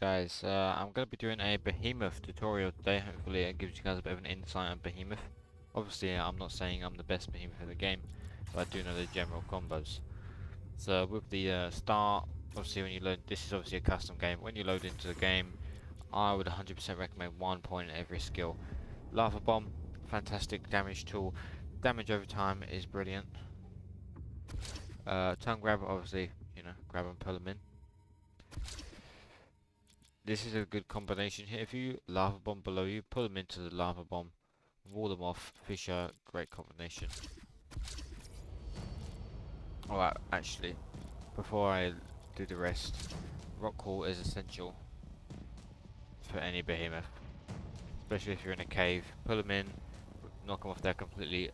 Guys, I'm going to be doing a behemoth tutorial today. Hopefully it gives you guys a bit of an insight on behemoth. Obviously I'm not saying I'm the best behemoth in the game, but I do know the general combos. So with the start, obviously when you load, this is obviously a custom game. When you load into the game, I would 100% recommend 1 point at every skill. Lava bomb, fantastic damage tool. Damage over time is brilliant. Tongue grab, obviously, you know, grab and pull them in. This is a good combination here. If you lava bomb below you, pull them into the lava bomb, wall them off. Fisher, great combination. Alright, actually, before I do the rest, rock wall is essential for any behemoth, especially if you're in a cave. Pull them in, knock them off. They're completely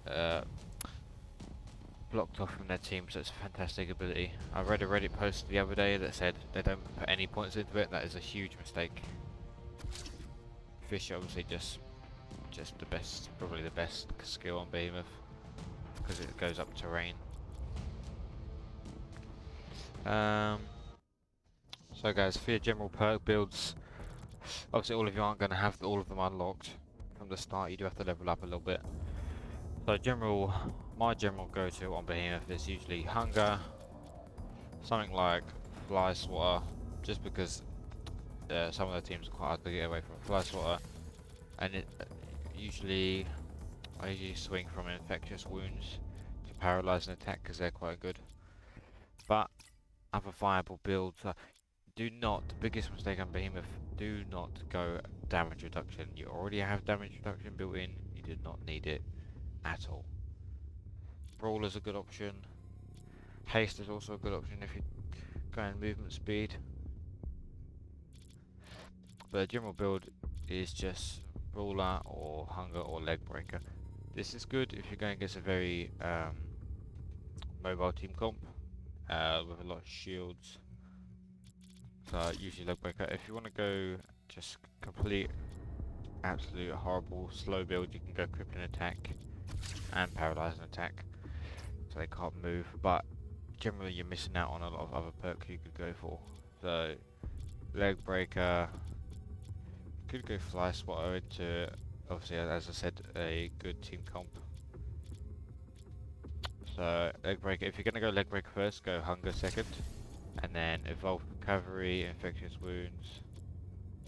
blocked off from their team, so it's a fantastic ability. I read a Reddit post the other day that said they don't put any points into it. That is a huge mistake. Fish obviously just the best, probably the best skill on behemoth because it goes up terrain. So guys, for your general perk builds, obviously all of you aren't going to have all of them unlocked from the start. You do have to level up a little bit. So my general go-to on behemoth is usually hunger, something like fly swatter, just because some of the teams are quite hard to get away from fly swatter, and I usually swing from infectious wounds to paralyze and attack because they're quite good. But other viable builds, do not, the biggest mistake on behemoth, do not go damage reduction. You already have damage reduction built in, you do not need it at all. Brawl is a good option. Haste is also a good option if you're going movement speed. But the general build is just brawler or hunger or leg breaker. This is good if you're going against a very mobile team comp with a lot of shields. So usually leg breaker. If you want to go just complete absolute horrible slow build, you can go crippling attack and paralyzing attack, so they can't move. But generally you're missing out on a lot of other perks you could go for. So leg breaker, could go fly swatter into, obviously as I said, a good team comp. So leg breaker, if you're gonna go leg breaker first, go hunger second, and then evolved recovery, infectious wounds,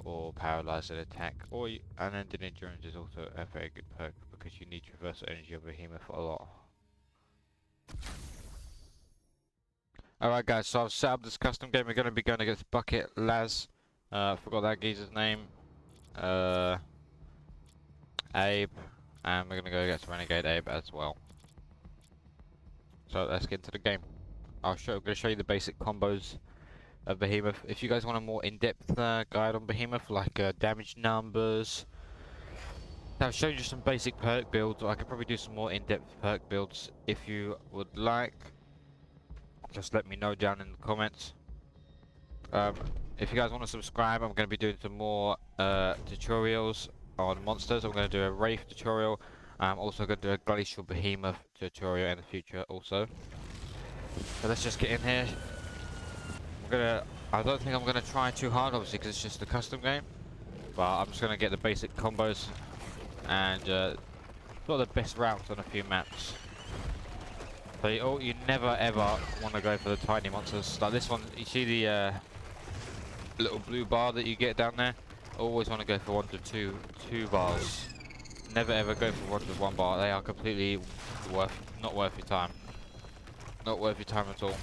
or paralyze and attack, and ended endurance is also a very good perk because you need traversal energy of behemoth a lot. Alright guys, so I've set up this custom game. We're going to be going against Bucket Laz. I forgot that geezer's name. Abe, and we're going to go against Renegade Abe as well. So let's get into the game. I'm going to show you the basic combos of behemoth. If you guys want a more in-depth guide on behemoth, like damage numbers, I've shown you some basic perk builds. I could probably do some more in-depth perk builds if you would like. Just let me know down in the comments. If you guys want to subscribe, I'm going to be doing some more tutorials on monsters. I'm going to do a Wraith tutorial. I'm also going to do a Glacial Behemoth tutorial in the future also. So let's just get in here. I don't think I'm going to try too hard, obviously, because it's just a custom game. But I'm just going to get the basic combos and got the best routes on a few maps. So you never ever want to go for the tiny monsters. Like this one, you see the little blue bar that you get down there? Always want to go for 1 to 2 bars. Never ever go for 1 to 1 bar. They are completely not worth your time. Not worth your time at all.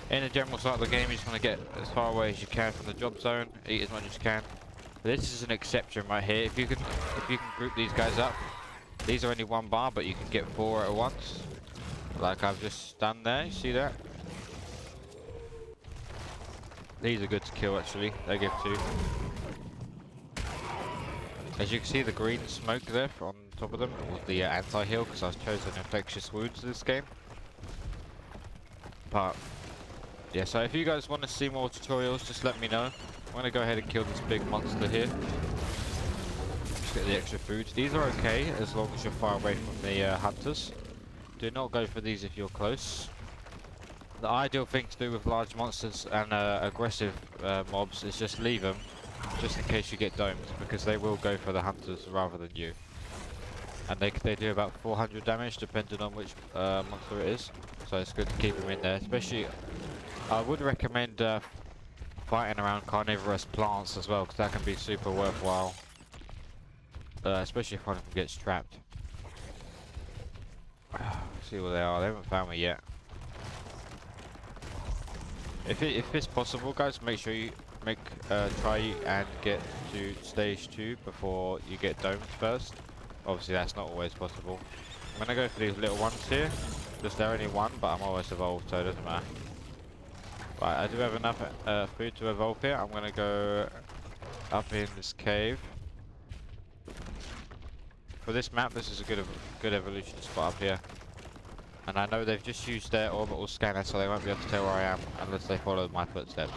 In the general start of the game, you just want to get as far away as you can from the drop zone, eat as much as you can. This is an exception right here. If you can group these guys up, these are only 1 bar, but you can get 4 at once, like I've just done there. You see that? These are good to kill actually. They give 2. As you can see, the green smoke there on top of them was the anti-heal, because I've chosen infectious wounds this game. But yeah, so if you guys want to see more tutorials, just let me know. I'm going to go ahead and kill this big monster here. Just get the extra food. These are okay as long as you're far away from the hunters. Do not go for these if you're close. The ideal thing to do with large monsters and aggressive mobs is just leave them, just in case you get domed, because they will go for the hunters rather than you. And they do about 400 damage depending on which monster it is, so it's good to keep them in there. Especially, I would recommend fighting around carnivorous plants as well, because that can be super worthwhile, especially if one of them gets trapped. See where they are. They haven't found me yet. If it's possible, guys, make sure you try and get to stage 2 before you get domed first. Obviously, that's not always possible. I'm gonna go for these little ones here. Just they're only one, but I'm always evolved, so it doesn't matter. Right, I do have enough food to evolve here. I'm gonna go up in this cave. For this map, this is a good evolution spot up here. And I know they've just used their orbital scanner, so they won't be able to tell where I am unless they follow my footsteps.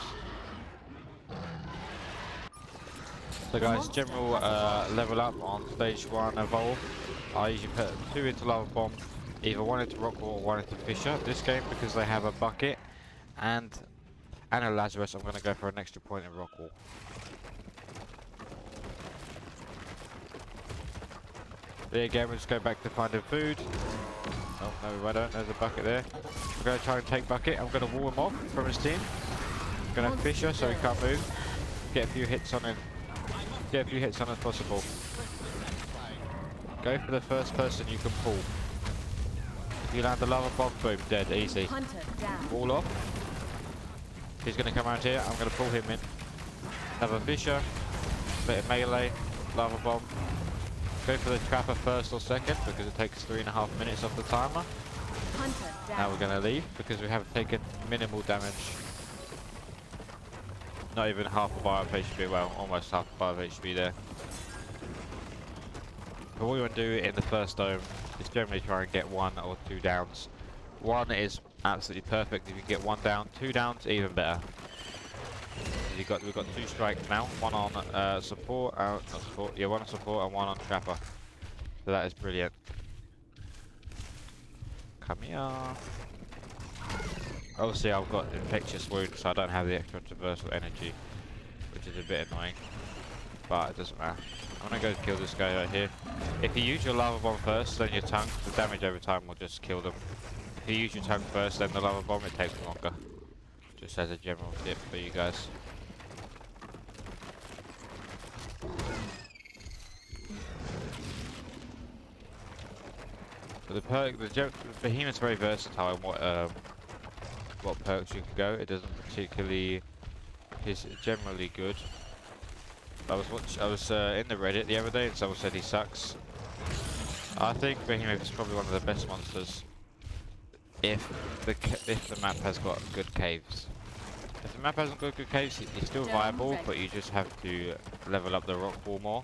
So guys, general level up on stage 1 evolve. I usually put 2 into lava bomb, either 1 into rock wall or 1 into fissure. This game, because they have a bucket and a Lazarus, I'm going to go for an extra point in rock wall. There again, we'll just go back to finding food. Oh, no, I don't. There's a bucket there. I'm going to try and take bucket. I'm going to wall him off from his team. I'm going to fissure so he can't move. Get a few hits on him. Get a few hits on as possible. Go for the first person you can pull. If you land the lava bomb, boom, dead, easy. Wall off. He's going to come around here. I'm going to pull him in. Have a fissure. Bit of melee. Lava bomb. Go for the trapper first or second because it takes 3.5 minutes off the timer. Now we're going to leave because we have taken minimal damage. Not even half a bar of HP, well, almost half a bar of HP there. But what we want to do in the first dome is generally try and get 1 or 2 downs. 1 is absolutely perfect. If you get 1 down, 2 downs, even better. We've got 2 strikes now. 1 on support, not support. Yeah, 1 on support and 1 on trapper. So that is brilliant. Come here. Obviously, I've got infectious wounds, so I don't have the extra traversal energy, which is a bit annoying. But it doesn't matter. I'm gonna go kill this guy right here. If you use your lava bomb first, then your tongue, the damage over time will just kill them. If you use your tongue first, then the lava bomb, it takes longer. Just as a general tip for you guys. But the perk, the behemoth's very versatile in what perks you can go. It doesn't particularly, is generally good. I was in the Reddit the other day and someone said he sucks. I think behemoth is probably one of the best monsters if the map has got good caves. If the map hasn't got good caves, it's still viable, but you just have to level up the rock wall more.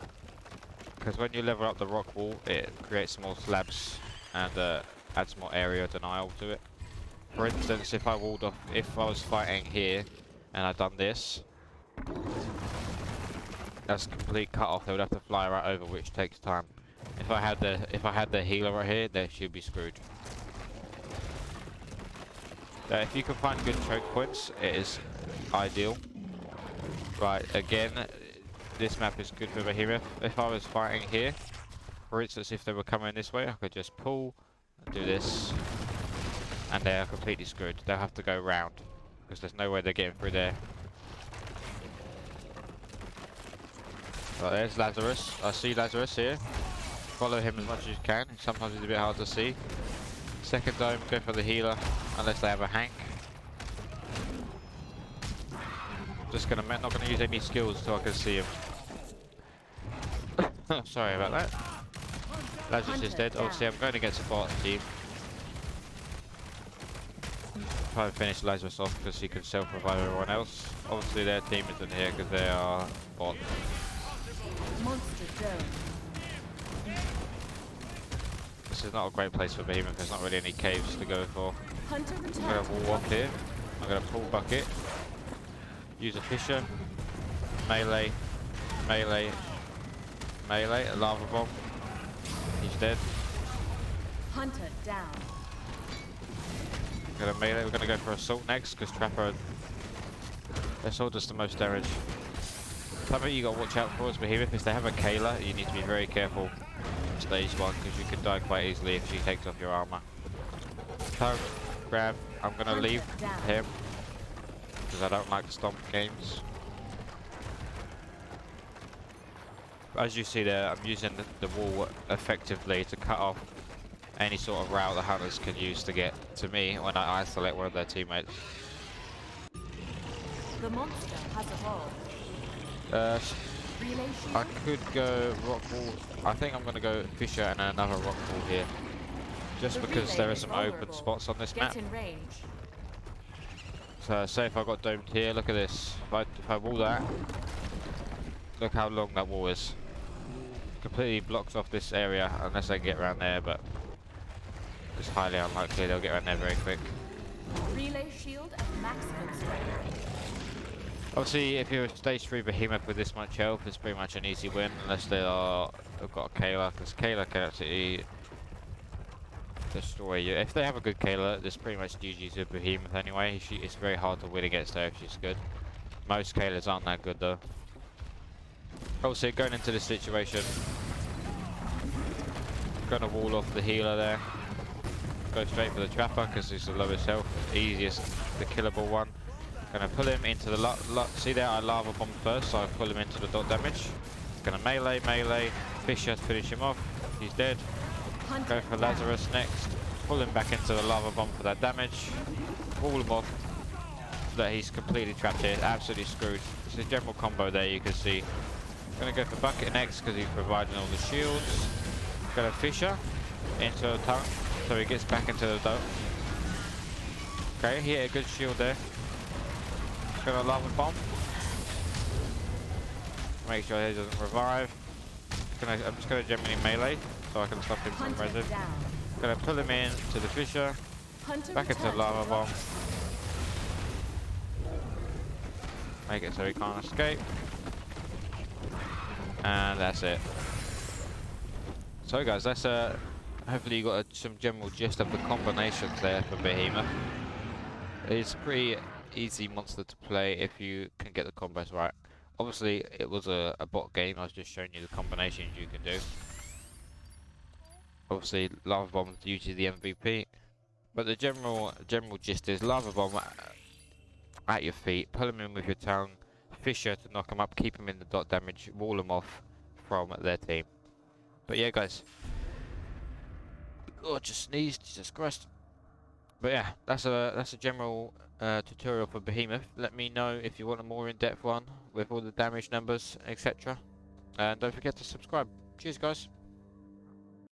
Because when you level up the rock wall, it creates more slabs and adds more area denial to it. For instance, if I was fighting here and I'd done this, that's complete cut off. They would have to fly right over, which takes time. If I had the healer right here, then she'd be screwed. If you can find good choke points, it is ideal. Right, again, this map is good for behemoth. If I was fighting here, for instance, if they were coming this way, I could just pull and do this, and they are completely screwed. They'll have to go round because there's no way they're getting through there. Right, there's Lazarus. I see Lazarus here. Follow him as much as you can. Sometimes he's a bit hard to see. Second dome, go for the healer, unless they have a Hank. Not gonna use any skills until I can see him. Sorry about that. Lazarus is dead. Obviously, I'm going against a bot team. Try and finish Lazarus off because he can self-revive everyone else. Obviously, their team isn't here because they are bots. This is not a great place for behemoth. There's not really any caves to go for. I'm going to wall off here. I'm going to pull bucket. Use a fissure. Melee. Melee. Melee. A lava bomb. He's dead. Hunter down. Gonna melee. We're gonna go for assault next because Trapper. Assault does the most damage. Something you gotta watch out for is Behemoth. If they have a Kayla, you need to be very careful. Stage 1 because you could die quite easily if she takes off your armor. So, grab. I'm gonna leave him because I don't like stomp games. As you see there, I'm using the wall effectively to cut off any sort of route the hunters can use to get to me when I isolate one of their teammates. The monster has evolved. I could go rock wall. I think I'm gonna go Fisher and then another rock wall here. Just because there are some open spots on this map. Get in range. So say if I got domed here, look at this. If I wall that, look how long that wall is. Completely blocks off this area unless they get around there, but it's highly unlikely they'll get around there very quick. Relay shield at maximum strength. Obviously, if you're a stage 3 behemoth with this much health, it's pretty much an easy win unless they've got a Kayla, because Kayla can actually destroy you. If they have a good Kayla, there's pretty much GG to behemoth anyway. It's very hard to win against her if she's good. Most Kaylas aren't that good though. Also, going into this situation, gonna wall off the healer there. Go straight for the Trapper because he's the lowest health, easiest, the killable one. Gonna pull him into the see there, I lava bomb first, so I pull him into the dot damage. Gonna melee, Fisher to finish him off. He's dead. Go for Lazarus next. Pull him back into the lava bomb for that damage. Wall him off so that he's completely trapped here, absolutely screwed. It's a general combo there, you can see. Gonna go for Bucket next because he's providing all the shields. Gonna Fisher into the tunnel so he gets back into the dome. Okay, he hit a good shield there. Gonna lava bomb. Make sure he doesn't revive. I'm just gonna generally melee so I can stop him from resin. Gonna pull him in to the Fisher. Back into the lava bomb. Make it so he can't escape. And that's it. So guys, that's hopefully you got some general gist of the combinations there for Behemoth. It's a pretty easy monster to play if you can get the combos right. Obviously it was a bot game, I was just showing you the combinations you can do. Obviously Lava Bomb is usually the MVP. But the general gist is Lava Bomb at your feet, pull him in with your tongue, Fisher to knock him up, keep him in the dot damage, wall him off from their team. But yeah guys. Oh, just sneezed, Jesus Christ. But yeah, that's a general tutorial for Behemoth. Let me know if you want a more in-depth one with all the damage numbers, etc. And don't forget to subscribe. Cheers guys.